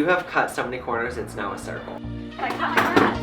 You have cut so many corners, it's now a circle. I cut my dress.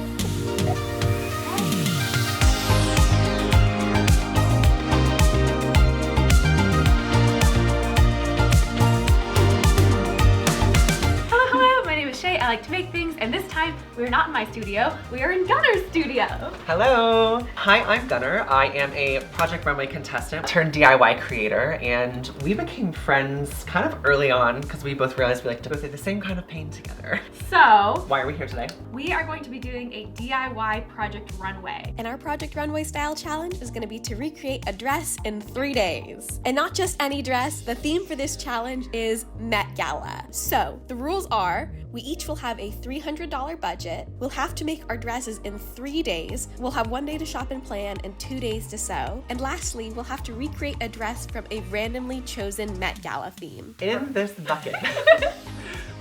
Hello, my name is Shay. I like to make things, and this time we're not in my studio, we are in Gunnar's studio. Hello! Hi, I'm Gunnar. I am a Project Runway contestant turned DIY creator, and we became friends kind of early on because we both realized we like to go through the same kind of pain together. So, Why are we here today? we are going to be doing a DIY Project Runway. And our Project Runway style challenge is gonna be to recreate a dress in 3 days. And not just any dress, the theme for this challenge is Met Gala. So, the rules are, we each will have a $300 budget. We'll have to make our dresses in 3 days. We'll have 1 day to shop and plan and 2 days to sew. And lastly, we'll have to recreate a dress from a randomly chosen Met Gala theme. In this bucket,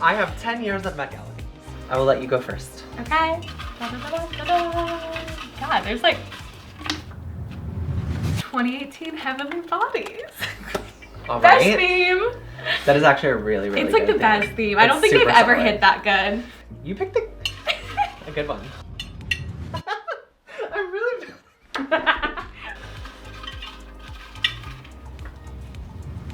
I have 10 years of Met Gala themes. I will let you go first. Okay. Da-da-da-da-da-da. God, there's like 2018 Heavenly Bodies. All Best right. theme. That is actually a really, really It's like good the best theme. I It's don't think they've super ever solid. hit that good. You picked a good one. I'm really...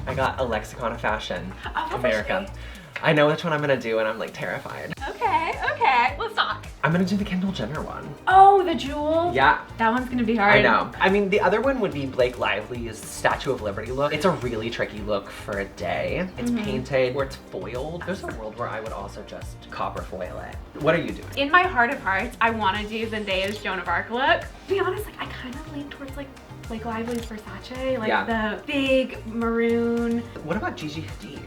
I got a lexicon of fashion, Oh, that's America. actually- I know which one I'm gonna do and I'm like terrified. Okay, let's talk. I'm gonna do the Kendall Jenner one. Oh, the jewel. Yeah, That one's gonna be hard. I know. I mean, the other one would be Blake Lively's Statue of Liberty look. It's a really tricky look for a day. It's painted or it's foiled. There's a world where I would also just copper foil it. What are you doing? In my heart of hearts, I want to do Zendaya's Joan of Arc look. To be honest, like I kind of lean towards like Lively's Versace, like Yeah. the big maroon. What about Gigi Hadid's?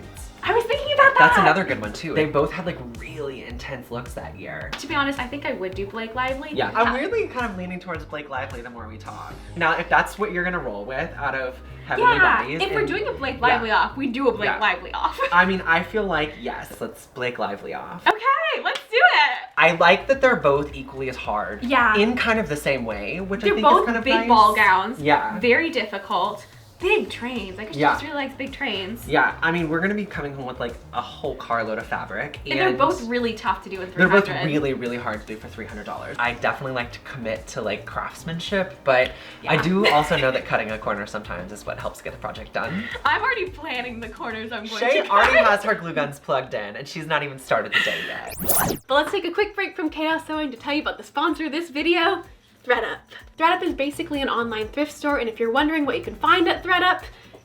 I was thinking about that. That's another good one too. They both had like really intense looks that year. To be honest, I think I would do Blake Lively. Yeah, I'm weirdly kind of leaning towards Blake Lively the more we talk. Now, if that's what you're gonna roll with out of Heavenly Bodies. If we're doing a Blake Lively off, we do a Blake Yeah. Lively off. I mean, I feel like, yes, let's Blake Lively off. Okay, let's do it. I like that they're both equally as hard. Yeah. In kind of the same way, which I They're think both is kind of big nice. ball gowns. Yeah. Very difficult. Big trains. I guess she Yeah. just really likes big trains. Yeah, I mean, we're gonna be coming home with like a whole carload of fabric. And they're both really tough to do in 300. They're both really, really hard to do for $300. I definitely like to commit to like craftsmanship, but I Yeah. do also know that cutting a corner sometimes is what helps get the project done. I'm already planning the corners I'm going Shay to already has her glue guns plugged in and she's not even started the day yet. But let's take a quick break from Chaos Sewing to tell you about the sponsor of this video, ThredUp. ThredUp is basically an online thrift store, and if you're wondering what you can find at ThredUp,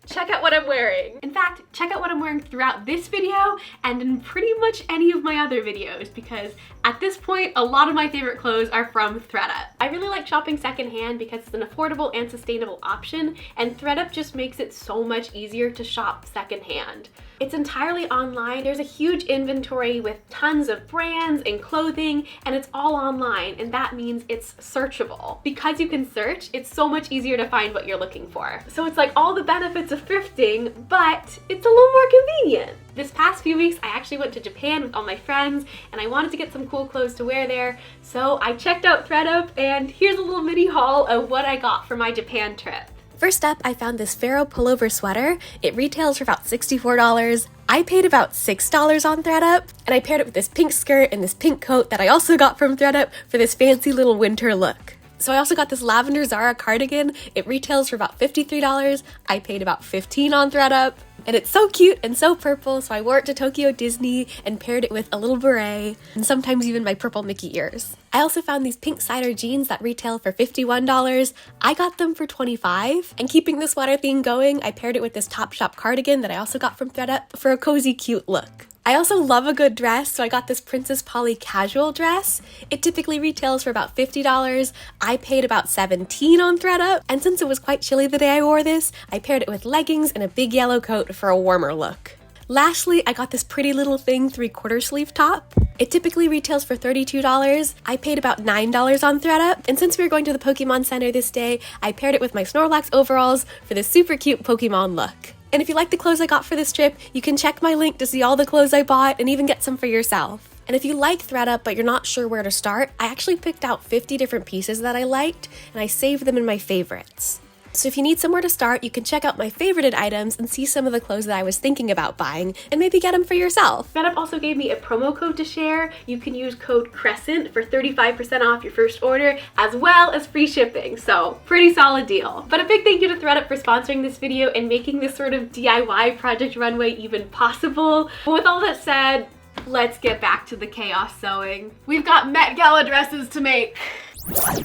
check out what I'm wearing. In fact, check out what I'm wearing throughout this video and in pretty much any of my other videos, because at this point, a lot of my favorite clothes are from ThredUp. I really like shopping secondhand because it's an affordable and sustainable option, and ThredUp just makes it so much easier to shop secondhand. It's entirely online. There's a huge inventory with tons of brands and clothing, and it's all online, and that means it's searchable. Because you can search, it's so much easier to find what you're looking for. So it's like all the benefits of thrifting, but it's a little more convenient. This past few weeks, I actually went to Japan with all my friends, and I wanted to get some cool clothes to wear there, so I checked out ThredUp, and here's a little mini haul of what I got for my Japan trip. First up, I found this Pharaoh pullover sweater. It retails for about $64. I paid about $6 on ThredUp, and I paired it with this pink skirt and this pink coat that I also got from ThredUp for this fancy little winter look. So I also got this lavender Zara cardigan. It retails for about $53. I paid about $15 on ThredUp. And it's so cute and so purple, so I wore it to Tokyo Disney and paired it with a little beret and sometimes even my purple Mickey ears. I also found these pink cider jeans that retail for $51. I got them for $25. And keeping the sweater theme going, I paired it with this Topshop cardigan that I also got from ThredUp for a cozy, cute look. I also love a good dress, so I got this Princess Polly casual dress. It typically retails for about $50. I paid about $17 on ThredUp, and since it was quite chilly the day I wore this, I paired it with leggings and a big yellow coat for a warmer look. Lastly, I got this pretty little thing 3/4 sleeve top. It typically retails for $32. I paid about $9 on ThredUp, and since we were going to the Pokemon Center this day, I paired it with my Snorlax overalls for this super cute Pokemon look. And if you like the clothes I got for this trip, you can check my link to see all the clothes I bought and even get some for yourself. And if you like ThredUp but you're not sure where to start, I actually picked out 50 different pieces that I liked, and I saved them in my favorites. So if you need somewhere to start, you can check out my favorited items and see some of the clothes that I was thinking about buying and maybe get them for yourself. ThredUp also gave me a promo code to share. You can use code CRESCENT for 35% off your first order, as well as free shipping. So pretty solid deal. But a big thank you to ThredUp for sponsoring this video and making this sort of DIY project runway even possible. But with all that said, let's get back to the chaos sewing. We've got Met Gala dresses to make.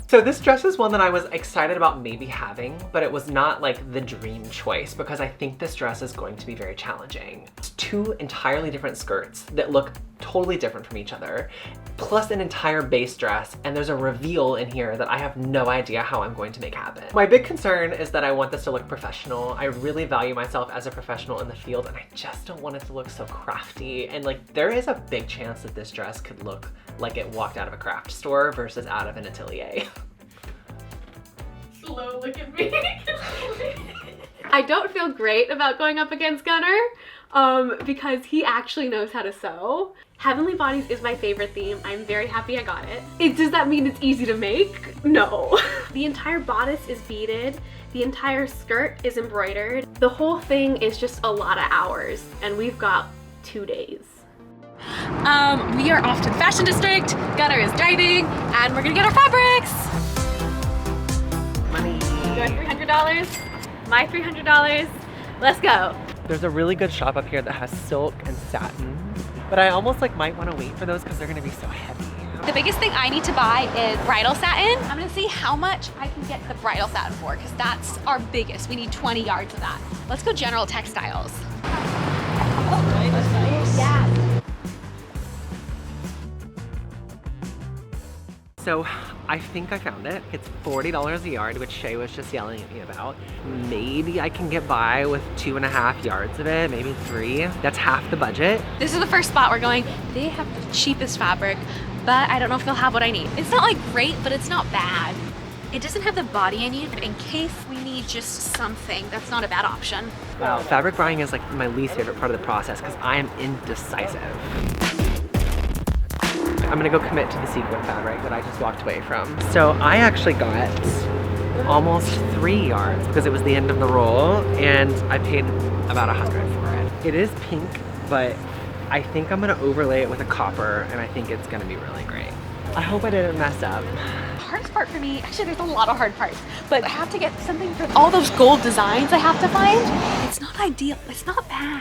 So this dress is one that I was excited about maybe having, but it was not like the dream choice because I think this dress is going to be very challenging. It's two entirely different skirts that look totally different from each other, plus an entire base dress, and there's a reveal in here that I have no idea how I'm going to make happen. My big concern is that I want this to look professional. I really value myself as a professional in the field, and I just don't want it to look so crafty. And like, there is a big chance that this dress could look like it walked out of a craft store versus out of an atelier. Slow look at me. I don't feel great about going up against Gunnar because he actually knows how to sew. Heavenly Bodies is my favorite theme. I'm very happy I got it. Does that mean it's easy to make? No. The entire bodice is beaded. The entire skirt is embroidered. The whole thing is just a lot of hours, and we've got 2 days. We are off to the fashion district. Gunnar is driving, and we're gonna get our fabrics. Money. Your $300, my $300. Let's go. There's a really good shop up here that has silk and satin, but I almost like might want to wait for those because they're gonna be so heavy. The biggest thing I need to buy is bridal satin. I'm gonna see how much I can get the bridal satin for because that's our biggest. We need 20 yards of that. Let's go General Textiles. Yeah. So I think I found it. It's $40 a yard, which Shay was just yelling at me about. Maybe I can get by with 2.5 yards of it, maybe 3. That's half the budget. This is the first spot we're going. They have the cheapest fabric, but I don't know if they'll have what I need. It's not like great, but it's not bad. It doesn't have the body I need, but in case we need just something, that's not a bad option. Wow, fabric buying is like my least favorite part of the process because I am indecisive. I'm gonna go commit to the sequin fabric that I just walked away from. So I actually got almost 3 yards because it was the end of the roll and I paid about $100 for it. It is pink, but I think I'm gonna overlay it with a copper and I think it's gonna be really great. I hope I didn't mess up. The hardest part for me, actually there's a lot of hard parts, but I have to get something for all those gold designs I have to find. It's not ideal, it's not bad.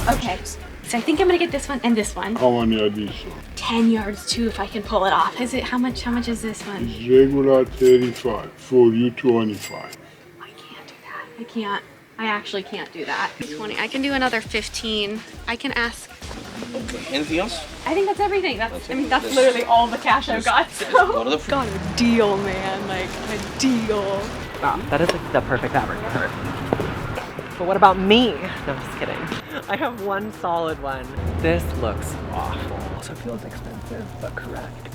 Okay, so I think I'm gonna get this one and this one. How many are these? 10 yards too, if I can pull it off. Is it, how much is this one? It's regular 35, for you 25. I can't do that. I can't. I actually can't do that. 20, I can do another 15. I can ask. Okay. Anything else? I think that's everything. That's literally all the cash I've got. So. Go to the front. Got a deal, man, like a deal. Wow, that is like the perfect fabric for her. But what about me? No, I'm just kidding. I have one solid one. This looks awful. Also feels expensive, but correct.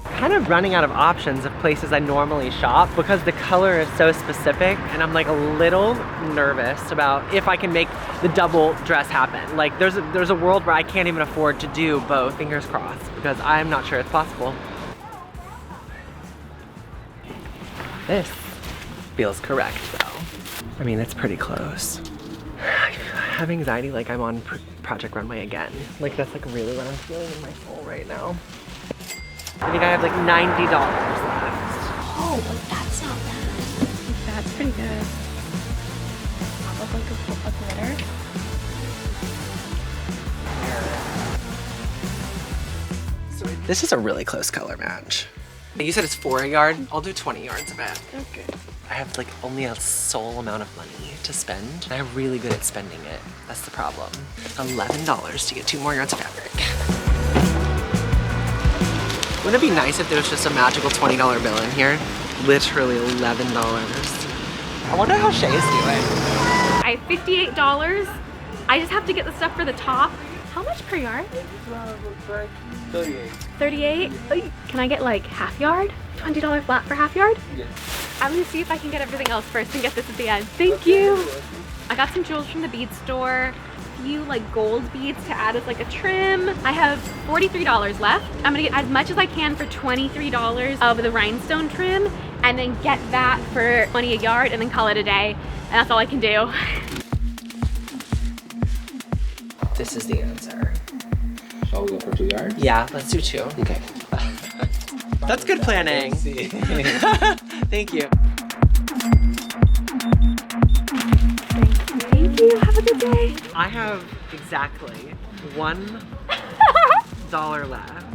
Kind of running out of options of places I normally shop because the color is so specific and I'm like a little nervous about if I can make the double dress happen. Like there's a world where I can't even afford to do both, fingers crossed, because I'm not sure it's possible. This feels correct though. I mean, it's pretty close. I have anxiety like I'm on Project Runway again. Like that's like really what I'm feeling in my soul right now. I think I have like $90 left. Oh, that's not bad. That's pretty good. Look like a glitter. This is a really close color match. You said it's 4 a yard. I'll do 20 yards of it. Okay. I have like only a sole amount of money to spend. And I'm really good at spending it. That's the problem. $11 to get 2 more yards of fabric. Wouldn't it be nice if there was just a magical $20 bill in here? Literally $11. I wonder how Shay's doing. I have $58. I just have to get the stuff for the top. How much per yard? 38. 38? Can I get like half yard? $20 flat for half yard? Yeah. I'm gonna see if I can get everything else first and get this at the end. Thank you. I got some jewels from the bead store. few like gold beads to add as like a trim. I have $43 left. I'm gonna get as much as I can for $23 of the rhinestone trim, and then get that for $20 a yard, and then call it a day. And that's all I can do. This is the answer. Shall we go for 2 yards? Yeah, let's do 2. Okay. That's good planning. Thank you. Thank you, have a good day. I have exactly $1 left.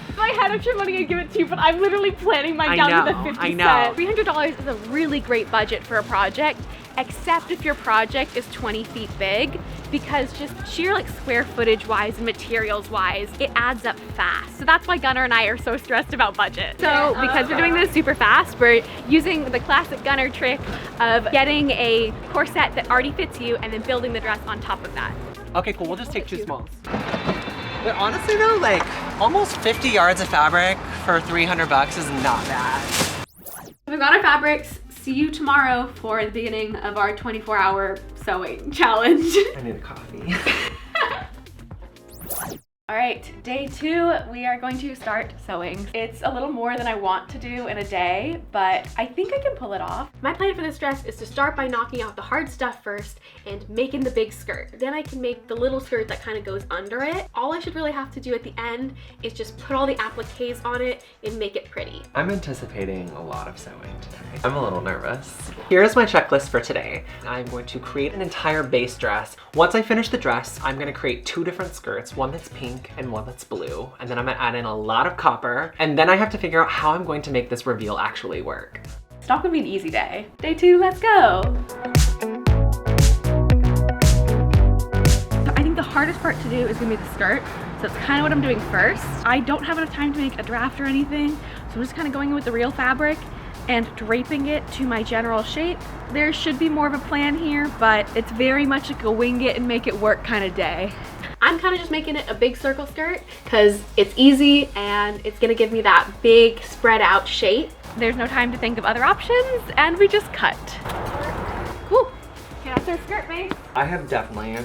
If I had extra money, I'd give it to you, but I'm literally planning mine down to the 50 I know. cents. $300 is a really great budget for a project, except if your project is 20 feet big, because just sheer like square footage wise and materials wise, it adds up fast. So that's why Gunnar and I are so stressed about budget. So because we're doing this super fast, we're using the classic Gunnar trick of getting a corset that already fits you and then building the dress on top of that. Okay, cool, we'll just take 2 smalls. But honestly though, like almost 50 yards of fabric for $300 is not bad. We've got our fabrics. See you tomorrow for the beginning of our 24-hour sewing challenge. I need a coffee. All right, day 2, we are going to start sewing. It's a little more than I want to do in a day, but I think I can pull it off. My plan for this dress is to start by knocking out the hard stuff first and making the big skirt. Then I can make the little skirt that kind of goes under it. All I should really have to do at the end is just put all the appliques on it and make it pretty. I'm anticipating a lot of sewing today. I'm a little nervous. Here's my checklist for today. I'm going to create an entire base dress. Once I finish the dress, I'm gonna create 2 different skirts, one that's pink and one that's blue. And then I'm gonna add in a lot of copper. And then I have to figure out how I'm going to make this reveal actually work. It's not gonna be an easy day. Day 2, let's go. So I think the hardest part to do is gonna be the skirt. So that's kind of what I'm doing first. I don't have enough time to make a draft or anything, so I'm just kind of going in with the real fabric and draping it to my general shape. There should be more of a plan here, but it's very much like a wing it and make it work kind of day. I'm kind of just making it a big circle skirt because it's easy and it's gonna give me that big spread out shape. There's no time to think of other options, and we just cut. Cool, okay, that's our skirt base. I have definitely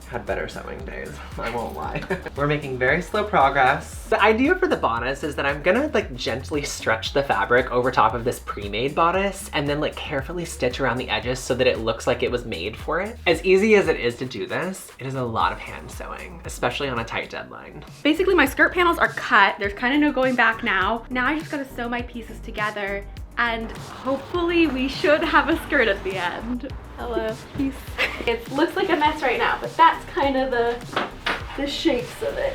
had better sewing days, I won't lie. We're making very slow progress. The idea for the bodice is that I'm gonna like gently stretch the fabric over top of this pre-made bodice and then like carefully stitch around the edges so that it looks like it was made for it. As easy as it is to do this, it is a lot of hand sewing, especially on a tight deadline. Basically my skirt panels are cut. There's kind of no going back now. Now I just gotta sew my pieces together and hopefully we should have a skirt at the end. Hello, peace. It looks like a mess right now, but that's kind of the shapes of it.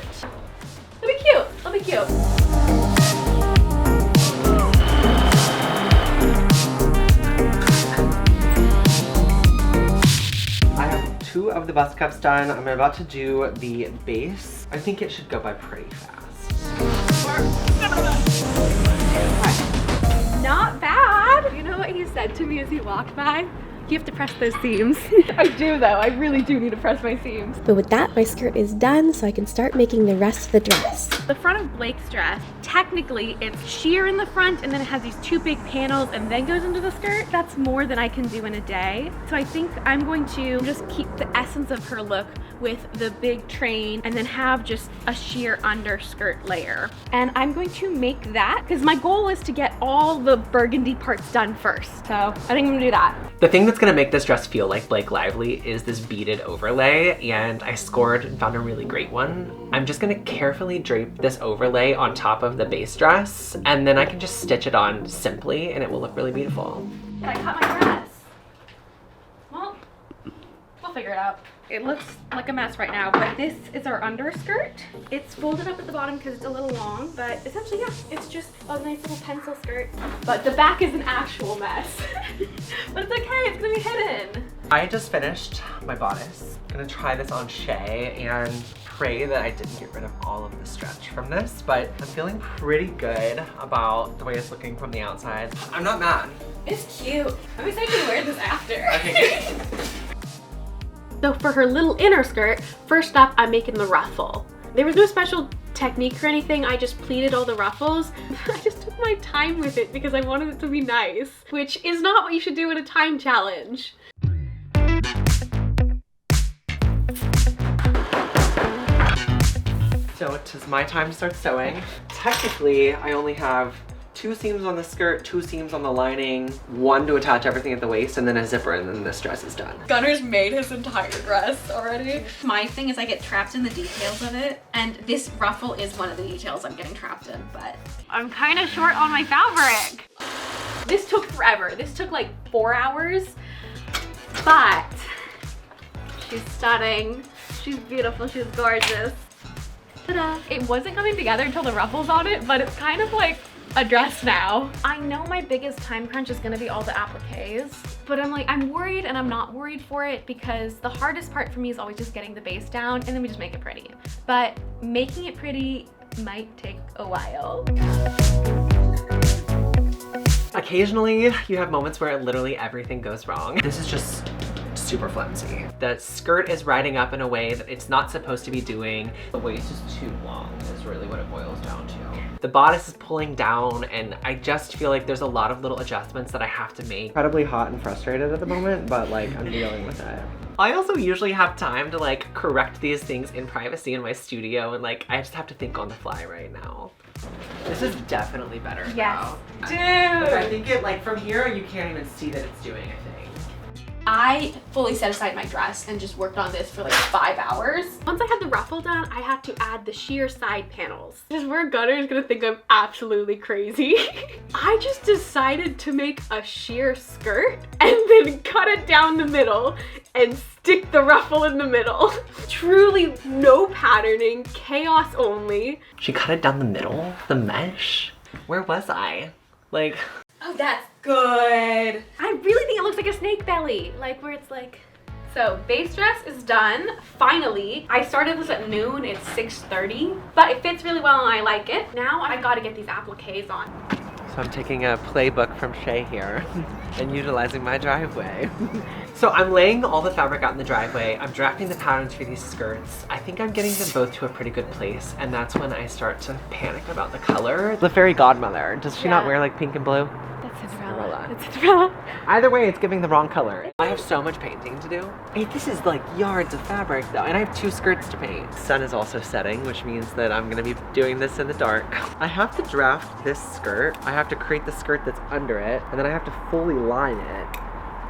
It'll be cute, it'll be cute. I have 2 of the bust cups done. I'm about to do the base. I think it should go by pretty fast. Not bad. You know what he said to me as he walked by? You have to press those seams. I do though, I really do need to press my seams. But with that, my skirt is done, so I can start making the rest of the dress. The front of Blake's dress, technically it's sheer in the front and then it has these 2 big panels and then goes into the skirt. That's more than I can do in a day. So I think I'm going to just keep the essence of her look with the big train and then have just a sheer underskirt layer. And I'm going to make that because my goal is to get all the burgundy parts done first. So I think I'm gonna do that. The thing that's gonna make this dress feel like Blake Lively is this beaded overlay, and I scored and found a really great one. I'm just gonna carefully drape this overlay on top of the base dress, and then I can just stitch it on simply and it will look really beautiful. Did I cut my dress? Well, we'll figure it out. It looks like a mess right now, but this is our underskirt. It's folded up at the bottom because it's a little long, but essentially, yeah, it's just a nice little pencil skirt. But the back is an actual mess. But it's okay, it's gonna be hidden. I just finished my bodice. I'm gonna try this on Shay and pray that I didn't get rid of all of the stretch from this, but I'm feeling pretty good about the way it's looking from the outside. I'm not mad. It's cute. I'm excited to wear this after. Okay, good. So for her little inner skirt, first up, I'm making the ruffle. There was no special technique or anything, I just pleated all the ruffles. I just took my time with it because I wanted it to be nice, which is not what you should do in a time challenge. So it is my time to start sewing. Technically, I only have 2 seams on the skirt, 2 seams on the lining, 1 to attach everything at the waist, and then a zipper, and then this dress is done. Gunnar's made his entire dress already. My thing is I get trapped in the details of it, and this ruffle is one of the details I'm getting trapped in, but I'm kind of short on my fabric. This took forever. This took like 4 hours, but she's stunning. She's beautiful, she's gorgeous. Ta-da. It wasn't coming together until the ruffles on it, but it's kind of like a dress now. I know my biggest time crunch is gonna be all the appliques, but I'm worried and I'm not worried for it because the hardest part for me is always just getting the base down and then we just make it pretty. But making it pretty might take a while. Occasionally, you have moments where literally everything goes wrong. This is just super flimsy. The skirt is riding up in a way that it's not supposed to be doing. The waist is too long is really what it boils down to. The bodice is pulling down and I just feel like there's a lot of little adjustments that I have to make. Incredibly hot and frustrated at the moment, but like I'm dealing with it. I also usually have time to like correct these things in privacy in my studio and like I just have to think on the fly right now. This is definitely better now. Dude! Like, I think it like from here you can't even see that it's doing, I think. I fully set aside my dress and just worked on this for like 5 hours. Once I had the ruffle done, I had to add the sheer side panels. This is where Gunnar is gonna think I'm absolutely crazy. I just decided to make a sheer skirt and then cut it down the middle and stick the ruffle in the middle. Truly no patterning, chaos only. She cut it down the middle, the mesh. Where was I? Like, Oh, that's good. I really think it looks like a snake belly, like where it's like. So base dress is done, finally. I started this at noon, it's 6:30, but it fits really well and I like it. Now I gotta get these appliques on. so I'm taking a playbook from Shay here and utilizing my driveway. So I'm laying all the fabric out in the driveway. I'm drafting the patterns for these skirts. I think I'm getting them both to a pretty good place, and that's when I start to panic about the color. The fairy godmother, does she not wear like pink and blue? That's Cinderella. Cinderella. It's Cinderella. Either way, it's giving the wrong color. I have so much painting to do. Hey, this is like yards of fabric though, and I have 2 skirts to paint. Sun is also setting, which means that I'm gonna be doing this in the dark. I have to draft this skirt. I have to create the skirt that's under it, and then I have to fully line it.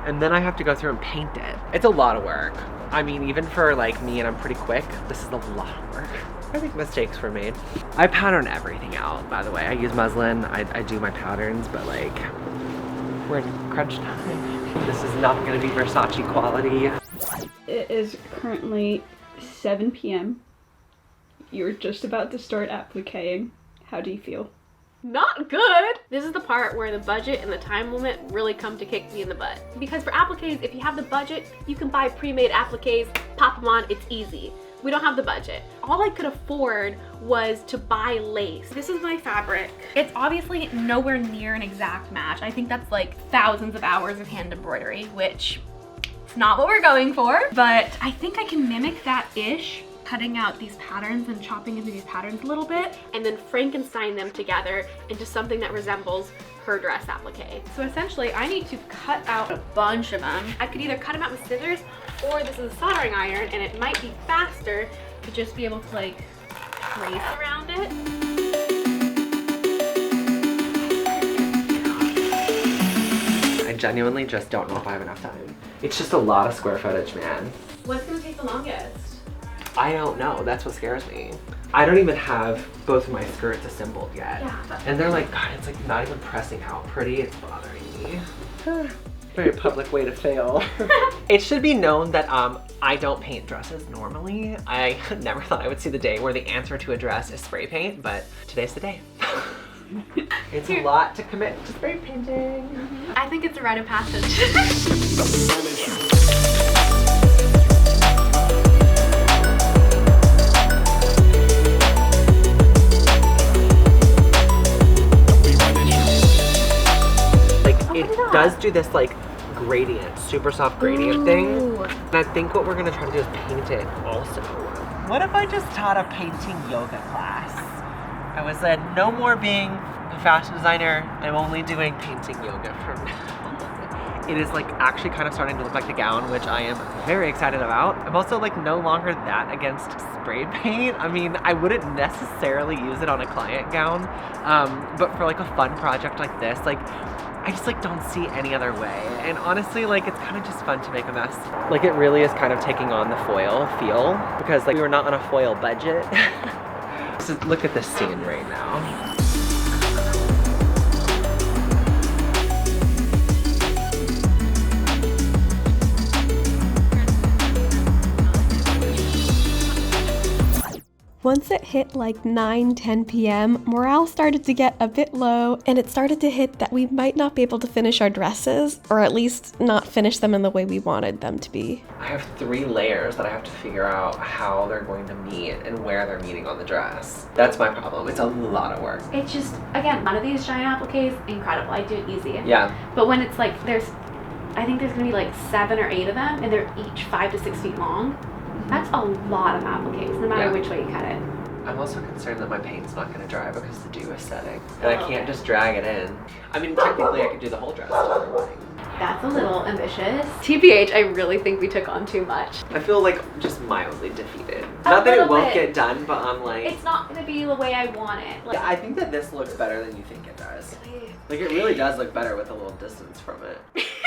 And then I have to go through and paint it. It's a lot of work. I mean, even for like me, and I'm pretty quick, this is a lot of work. I think mistakes were made. I pattern everything out, by the way. I use muslin, I do my patterns, but like, we're in crunch time. This is not gonna be Versace quality. It is currently 7 p.m. You're just about to start appliquing. How do you feel? Not good. This is the part where the budget and the time limit really come to kick me in the butt. Because for appliques, if you have the budget, you can buy pre-made appliques, pop them on, it's easy. We don't have the budget. All I could afford was to buy lace. This is my fabric. It's obviously nowhere near an exact match. I think that's like thousands of hours of hand embroidery, which is not what we're going for, but I think I can mimic that-ish, cutting out these patterns and chopping into these patterns a little bit, and then Frankenstein them together into something that resembles her dress applique. So essentially, I need to cut out a bunch of them. I could either cut them out with scissors, or this is a soldering iron, and it might be faster to just be able to like trace around it. I genuinely just don't know if I have enough time. It's just a lot of square footage, man. What's gonna take the longest? I don't know, that's what scares me. I don't even have both of my skirts assembled yet. Yeah. And they're like, God, it's like not even pressing out pretty, it's bothering me. Very public way to fail. It should be known that I don't paint dresses normally. I never thought I would see the day where the answer to a dress is spray paint, but today's the day. It's a lot to commit to spray painting. I think it's a rite of passage. It does do this like gradient, super soft gradient thing. And I think what we're gonna try to do is paint it also. What if I just taught a painting yoga class? I was said, no more being a fashion designer. I'm only doing painting yoga from now. it is like actually kind of starting to look like the gown, which I am very excited about. I'm also like no longer that against spray paint. I mean, I wouldn't necessarily use it on a client gown, but for like a fun project like this, like I just like don't see any other way. And honestly, like it's kind of just fun to make a mess. Like it really is kind of taking on the foil feel because like we were not on a foil budget. So look at this scene right now. Once it hit like 9-10 p.m., morale started to get a bit low, and it started to hit that we might not be able to finish our dresses, or at least not finish them in the way we wanted them to be. I have 3 layers that I have to figure out how they're going to meet and where they're meeting on the dress. That's my problem. It's a lot of work. It's just, again, one of these giant appliques, incredible. I do it easy. Yeah. But when it's like, I think there's gonna be like 7 or 8 of them, and they're each 5 to 6 feet long. That's a lot of appliques, no matter which way you cut it. I'm also concerned that my paint's not going to dry because the dew is setting. And I can't just drag it in. I mean, technically I could do the whole dress tomorrow morning. That's a little ambitious. TBH, I really think we took on too much. I feel like just mildly defeated. Not that it won't get done, but I'm like... It's not going to be the way I want it. Like, yeah, I think that this looks better than you think it does. Like it really does look better with a little distance from it.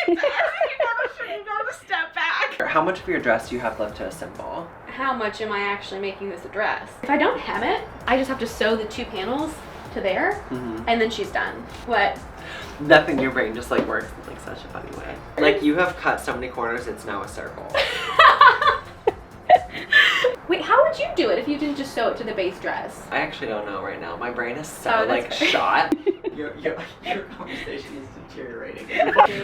You gotta step back. How much of your dress do you have left to assemble? How much am I actually making this a dress? If I don't hem it, I just have to sew the 2 panels to there, and then she's done. What? Nothing, your brain just like works in like such a funny way. Like you have cut so many corners, it's now a circle. Wait, how would you do it if you didn't just sew it to the base dress? I actually don't know right now. My brain is so like shot. Your conversation is deteriorating.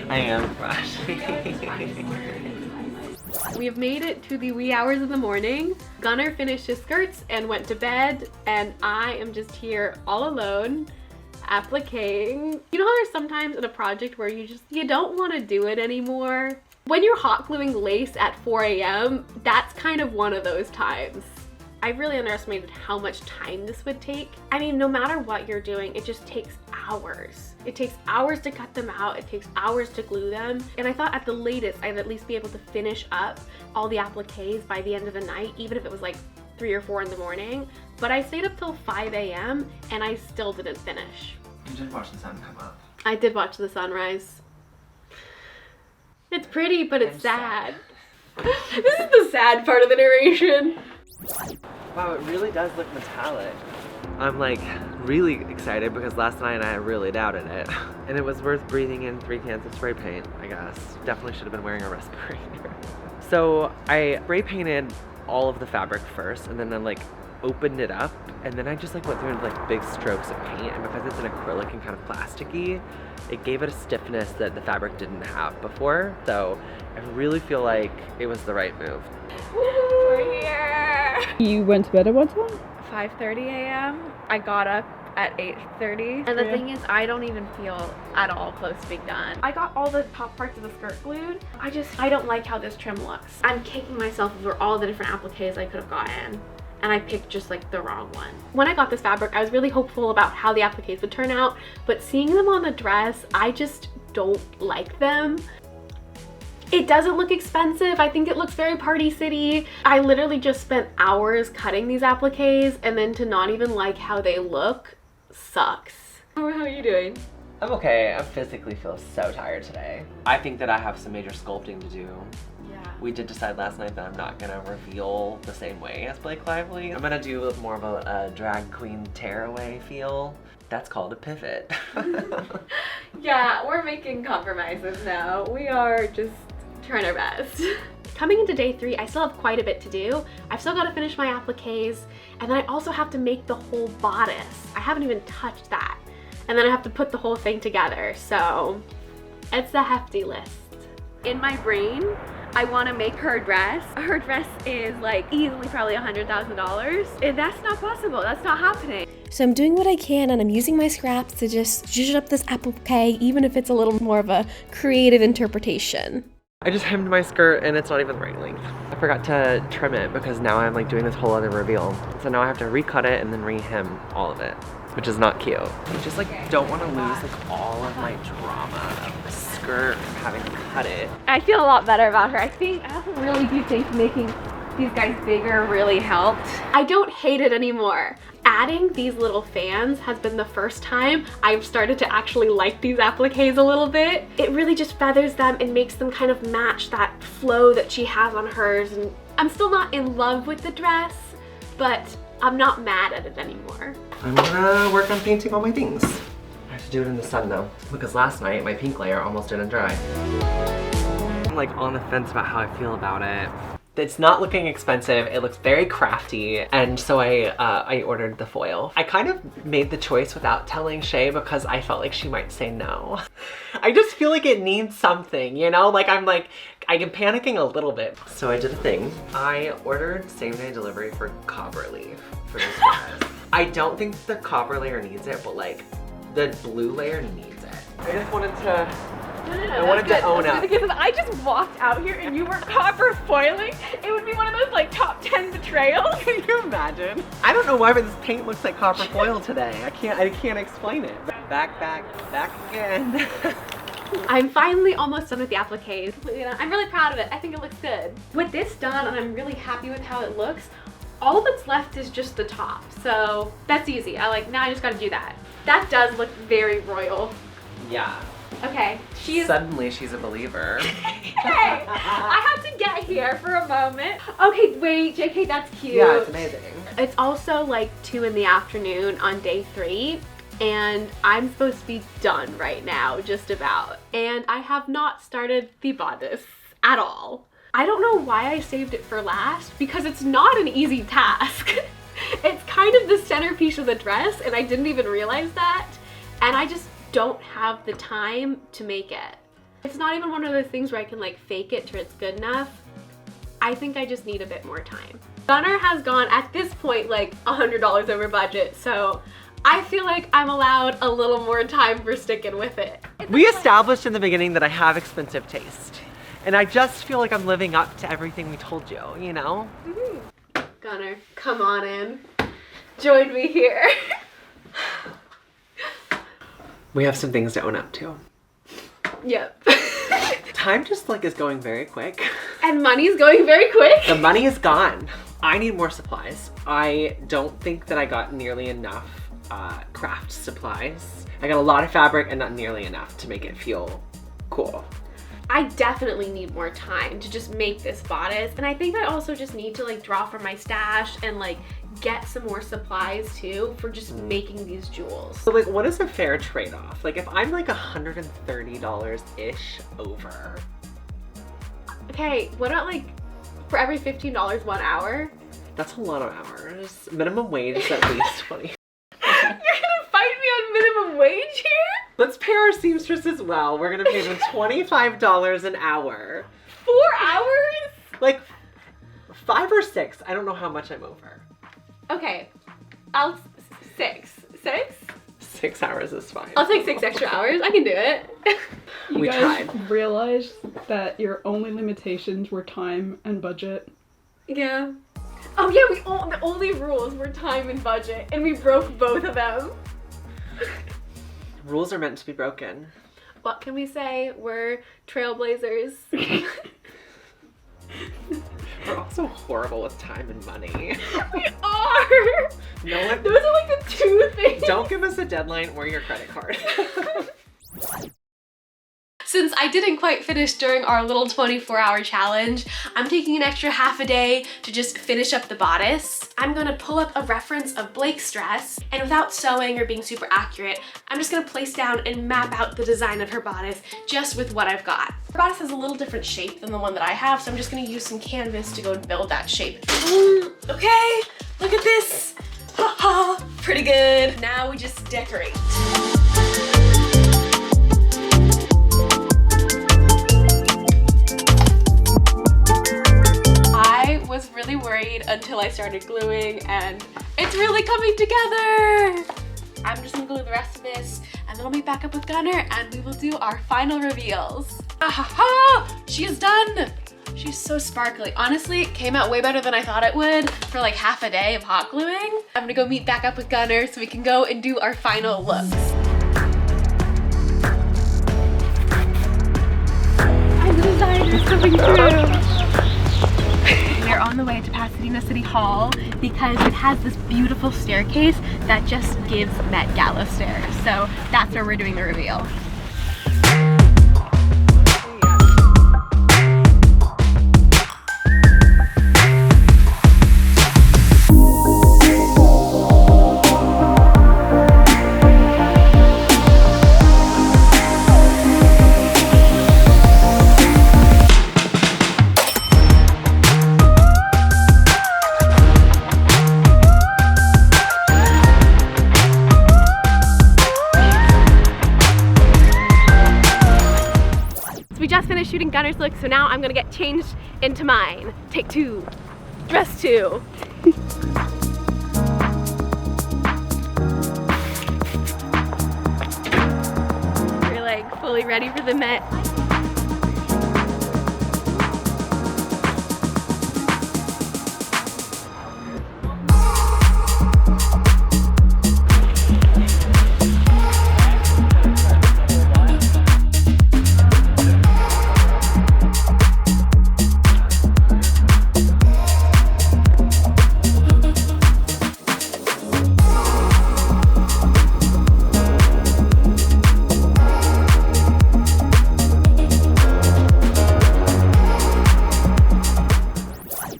I am rushing. We have made it to the wee hours of the morning. Gunnar finished his skirts and went to bed, and I am just here all alone, appliquing. You know how there's sometimes in a project where you don't want to do it anymore? When you're hot gluing lace at 4 a.m., that's kind of one of those times. I really underestimated how much time this would take. I mean, no matter what you're doing, it just takes hours. It takes hours to cut them out, it takes hours to glue them. And I thought at the latest, I'd at least be able to finish up all the appliques by the end of the night, even if it was like 3 or 4 in the morning. But I stayed up till 5 a.m. and I still didn't finish. You did watch the sun come up. I did watch the sunrise. It's pretty, but it's sad. This is the sad part of the narration. Wow, it really does look metallic. I'm like really excited because last night I really doubted it. And it was worth breathing in 3 cans of spray paint, I guess. Definitely should have been wearing a respirator. So I spray painted all of the fabric first, and then I like opened it up, and then I just like went through like big strokes of paint, and because it's an acrylic and kind of plasticky, it gave it a stiffness that the fabric didn't have before. So I really feel like it was the right move. We're here! You went to bed at what time? 5:30 a.m. I got up at 8:30. And the thing is, I don't even feel at all close to being done. I got all the top parts of the skirt glued. I don't like how this trim looks. I'm kicking myself over all the different appliques I could have gotten. And I picked just like the wrong one. When I got this fabric, I was really hopeful about how the appliques would turn out, but seeing them on the dress, I just don't like them. It doesn't look expensive. I think it looks very Party City. I literally just spent hours cutting these appliques, and then to not even like how they look sucks. How are you doing? I'm okay. I physically feel so tired today. I think that I have some major sculpting to do. We did decide last night that I'm not gonna reveal the same way as Blake Lively. I'm gonna do more of a drag queen tearaway feel. That's called a pivot. Yeah, we're making compromises now. We are just trying our best. Coming into day 3, I still have quite a bit to do. I've still gotta finish my appliques, and then I also have to make the whole bodice. I haven't even touched that. And then I have to put the whole thing together, so it's a hefty list. In my brain, I want to make her dress. Her dress is like easily probably $100,000, and that's not possible. That's not happening. So I'm doing what I can, and I'm using my scraps to just zhuzh up this applique, even if it's a little more of a creative interpretation. I just hemmed my skirt and it's not even the right length. I forgot to trim it because now I'm like doing this whole other reveal. So now I have to recut it and then re-hem all of it, which is not cute. I just like don't want to lose like all of my drama of the skirt. skirt from having to cut it. I feel a lot better about her. I also really do think making these guys bigger really helped. I don't hate it anymore. Adding these little fans has been the first time I've started to actually like these appliques a little bit. It really just feathers them and makes them kind of match that flow that she has on hers. And I'm still not in love with the dress, but I'm not mad at it anymore. I'm gonna work on painting all my things. I have to do it in the sun though, because last night my pink layer almost didn't dry. I'm like on the fence about how I feel about it. It's not looking expensive, it looks very crafty, and so I ordered the foil. I kind of made the choice without telling Shay because I felt like she might say no. I just feel like it needs something, you know? Like I am panicking a little bit. So I did a thing. I ordered same-day delivery for copper leaf for this dress. I don't think the copper layer needs it, but like the blue layer needs it. I just wanted to I wanted to own up. Because if I just walked out here and you were copper foiling, it would be one of those like top 10 betrayals. Can you imagine? I don't know why, but this paint looks like copper foil today. I can't explain it. Back again. I'm finally almost done with the appliques. I'm really proud of it. I think it looks good. With this done, and I'm really happy with how it looks, all that's left is just the top. So that's easy. Now I just gotta do that. That does look very royal. Yeah. Okay, Suddenly she's a believer. Hey, I have to get here for a moment. Okay, wait, JK, that's cute. Yeah, it's amazing. It's also like 2 in the afternoon on day 3, and I'm supposed to be done right now, just about. And I have not started the bodice at all. I don't know why I saved it for last, because it's not an easy task. It's kind of the centerpiece of the dress, and I didn't even realize that. And I just don't have the time to make it. It's not even one of those things where I can like fake it till it's good enough. I think I just need a bit more time. Gunnar has gone at this point like $100 over budget, so I feel like I'm allowed a little more time for sticking with it. We established in the beginning that I have expensive taste, and I just feel like I'm living up to everything we told you, you know? Gunnar, come on in. Join me here. We have some things to own up to. Yep. Time just like is going very quick. And money's going very quick. The money is gone. I need more supplies. I don't think that I got nearly enough craft supplies. I got a lot of fabric and not nearly enough to make it feel cool. I definitely need more time to just make this bodice. And I think I also just need to like draw from my stash and like get some more supplies too for just making these jewels. So like, what is a fair trade-off? Like if I'm like $130-ish over. Okay, what about like for every $15 1 hour? That's a lot of hours. Minimum wage is at least 20. You're gonna fight me on minimum wage here? Let's pay our seamstress as well. We're gonna pay them $25 an hour. 4 hours? Like 5 or 6. I don't know how much I'm over. Okay, 6. 6 hours is fine. I'll take 6 extra hours. I can do it. You We guys tried. realized that your only limitations were time and budget. Yeah. Oh yeah, the only rules were time and budget, and we broke both of them. Rules are meant to be broken. What can we say? We're trailblazers. We're also horrible with time and money. We are! No one. Those are like the 2 things. Don't give us a deadline or your credit card. Since I didn't quite finish during our little 24-hour challenge, I'm taking an extra half a day to just finish up the bodice. I'm gonna pull up a reference of Blake's dress, and without sewing or being super accurate, I'm just gonna place down and map out the design of her bodice just with what I've got. Her bodice has a little different shape than the one that I have, so I'm just gonna use some canvas to go and build that shape. Okay, look at this. Haha, pretty good. Now we just decorate. I was really worried until I started gluing, and it's really coming together. I'm just gonna glue the rest of this, and then I'll meet back up with Gunnar and we will do our final reveals. Ah, she is done. She's so sparkly. Honestly, it came out way better than I thought it would for like half a day of hot gluing. I'm gonna go meet back up with Gunnar so we can go and do our final looks. It's coming through. We're on the way to Pasadena City Hall because it has this beautiful staircase that just gives Met Gala stairs. So that's where we're doing the reveal. We just finished shooting Gunnar's look, so now I'm gonna get changed into mine. Take 2, dress 2. We're like fully ready for the Met.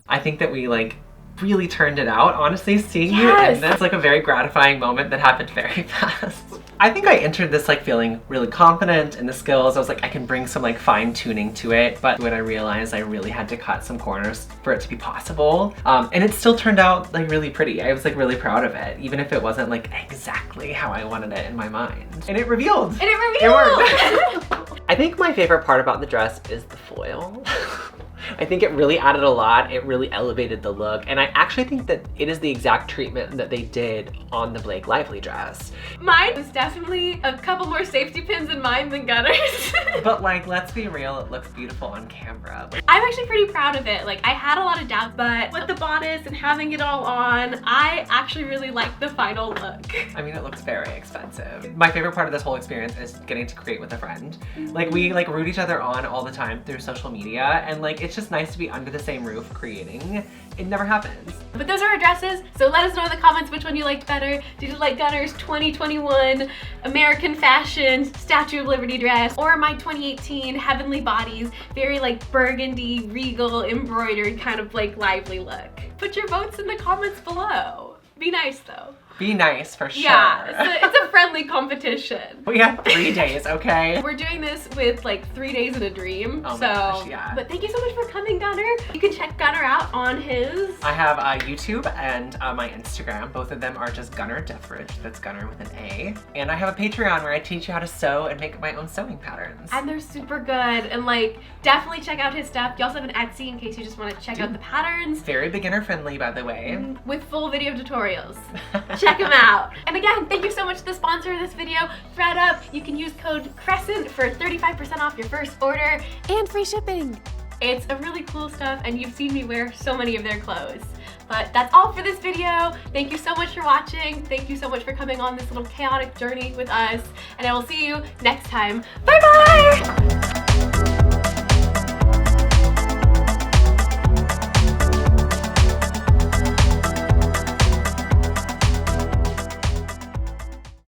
I think that we like really turned it out. Honestly, seeing you Yes. in this, like a very gratifying moment that happened very fast. I think I entered this like feeling really confident in the skills. I was like, I can bring some like fine tuning to it. But when I realized I really had to cut some corners for it to be possible. And it still turned out like really pretty. I was like really proud of it, even if it wasn't like exactly how I wanted it in my mind. And it revealed. And it revealed! It worked. I think my favorite part about the dress is the foil. I think it really added a lot. It really elevated the look. And I actually think that it is the exact treatment that they did on the Blake Lively dress. Mine was definitely a couple more safety pins in mine than Gunnar's. But like, let's be real, it looks beautiful on camera. I'm actually pretty proud of it. Like, I had a lot of doubts, but with the bodice and having it all on, I actually really like the final look. I mean, it looks very expensive. My favorite part of this whole experience is getting to create with a friend. Like, we like root each other on all the time through social media, and like, it's just nice to be under the same roof creating. It never happens. But those are our dresses, so let us know in the comments which one you liked better. Did you like Gunnar's 2021 American fashion Statue of Liberty dress, or my 2018 Heavenly Bodies, very like burgundy, regal, embroidered kind of like lively look? Put your votes in the comments below. Be nice though. Be nice for sure. Yeah, it's a friendly competition. We had 3 days, okay? We're doing this with like 3 days in a dream. Oh my so, gosh, yeah. But thank you so much for coming, Gunnar. You can check Gunnar out on his... I have YouTube and my Instagram. Both of them are just Gunnar Dethridge. That's Gunnar with an A. And I have a Patreon where I teach you how to sew and make my own sewing patterns. And they're super good. And like, definitely check out his stuff. You also have an Etsy in case you just want to check out the patterns. Very beginner friendly, by the way. With full video tutorials. Check them out. And again, thank you so much to the sponsor of this video, ThreadUp. You can use code CRESCENT for 35% off your first order And free shipping. It's a really cool stuff, and you've seen me wear so many of their clothes. But that's all for this video. Thank you so much for watching. Thank you so much for coming on this little chaotic journey with us. And I will see you next time. Bye bye!